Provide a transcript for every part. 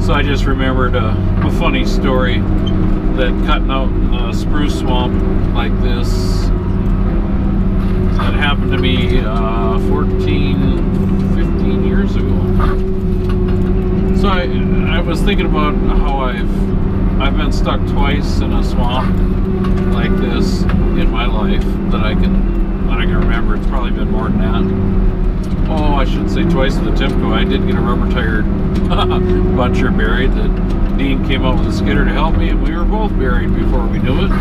So I just remembered a funny story that cutting out a spruce swamp like this, that happened to me 15 years ago. So I was thinking about how I've been stuck twice in a swamp like this in my life that I can remember. It's probably been more than that. Oh, I shouldn't say twice in the Timbco. I did get a rubber tired buncher buried that Dean came out with a skidder to help me, and we were both buried before we knew it.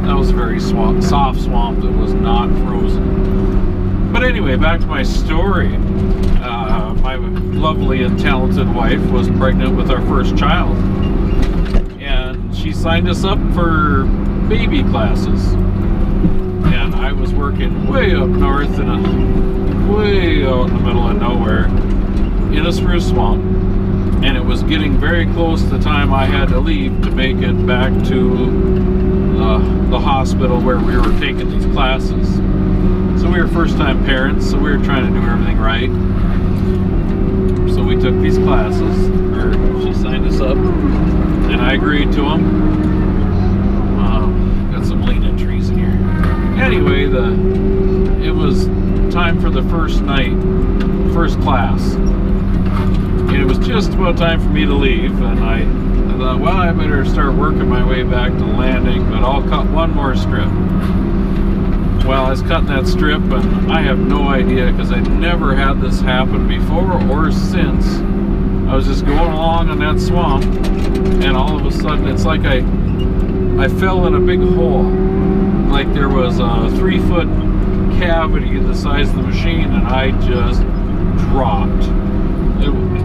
That was a very soft swamp that was not frozen. But anyway, back to my story. My lovely and talented wife was pregnant with our first child, and she signed us up for baby classes. And I was working way up north way out in the middle of nowhere in a spruce swamp, and it was getting very close to the time I had to leave to make it back to the hospital where we were taking these classes. So we were first-time parents, so we were trying to do everything right. So we took these classes, or she signed us up, and I agreed to them. Got some leaning trees in here. Anyway, it was time for the first class, and it was just about time for me to leave, and I thought, well, I better start working my way back to the landing, but I'll cut one more strip. Well, I was cutting that strip, and I have no idea, because I never had this happen before or since. I was just going along in that swamp, and all of a sudden it's like I fell in a big hole, like there was a 3-foot cavity the size of the machine, and I just dropped.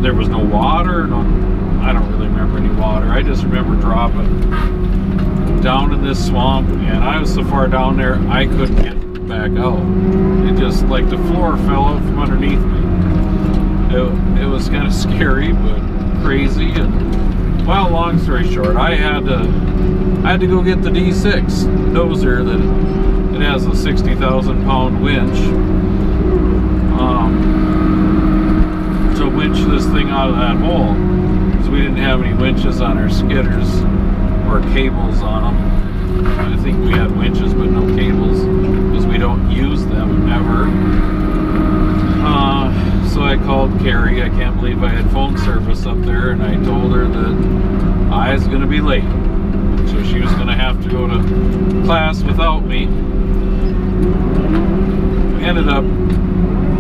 There was no water, I don't really remember any water. I just remember dropping down in this swamp, and I was so far down there I couldn't get back out. It just, like, the floor fell out from underneath me. It was kind of scary but crazy. And well, long story short, I had to go get the D6 dozer that it has a 60,000 pound winch to winch this thing out of that hole, because we didn't have any winches on our skidders or cables on them. I think we had winches but no cables, because we don't use them ever. So I called Carrie. I can't believe I had phone service up there, and I told her that I was going to be late, so she was going to have to go to class without me. Ended up,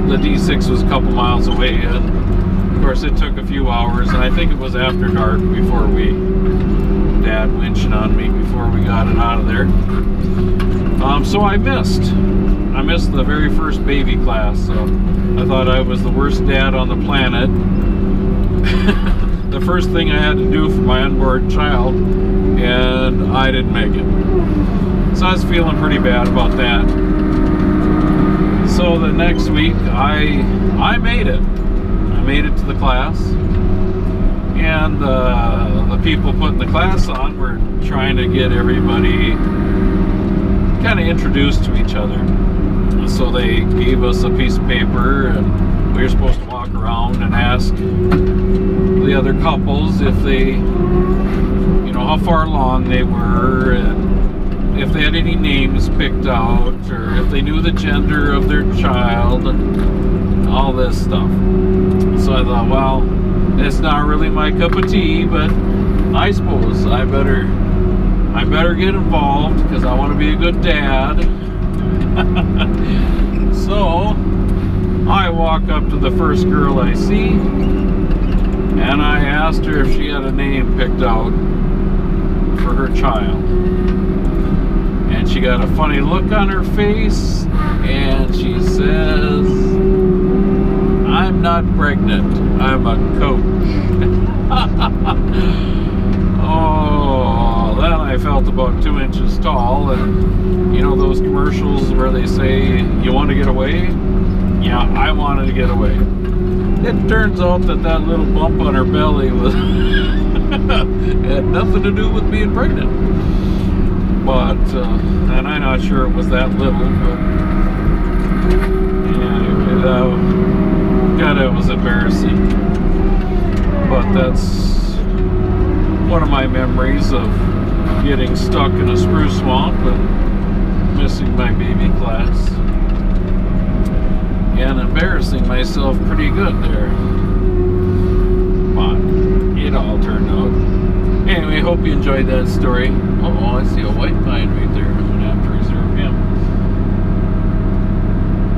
the D6 was a couple miles away, and of course it took a few hours, and I think it was after dark before Dad winching on me before we got it out of there. So I missed the very first baby class, so I thought I was the worst dad on the planet. The first thing I had to do for my unborn child, and I didn't make it. So I was feeling pretty bad about that. So the next week, I made it. I made it to the class, and the people putting the class on were trying to get everybody kind of introduced to each other. So they gave us a piece of paper, and we were supposed to walk around and ask the other couples if they, you know, how far along they were, and if they had any names picked out, or if they knew the gender of their child, and all this stuff. So I thought, well, it's not really my cup of tea, but I suppose I better get involved, because I want to be a good dad. So I walk up to the first girl I see, and I asked her if she had a name picked out for her child. And she got a funny look on her face, and she says, "I'm not pregnant, I'm a coach." Oh, then I felt about 2 inches tall, and you know those commercials where they say, "You want to get away?" Yeah, I wanted to get away. It turns out that little bump on her belly was had nothing to do with being pregnant. But, and I'm not sure it was that little, but anyway, God, it was embarrassing. But that's one of my memories of getting stuck in a spruce swamp and missing my baby class and embarrassing myself pretty good there. But it all turned out. Anyway, hope you enjoyed that story. Oh, I see a white pine right there.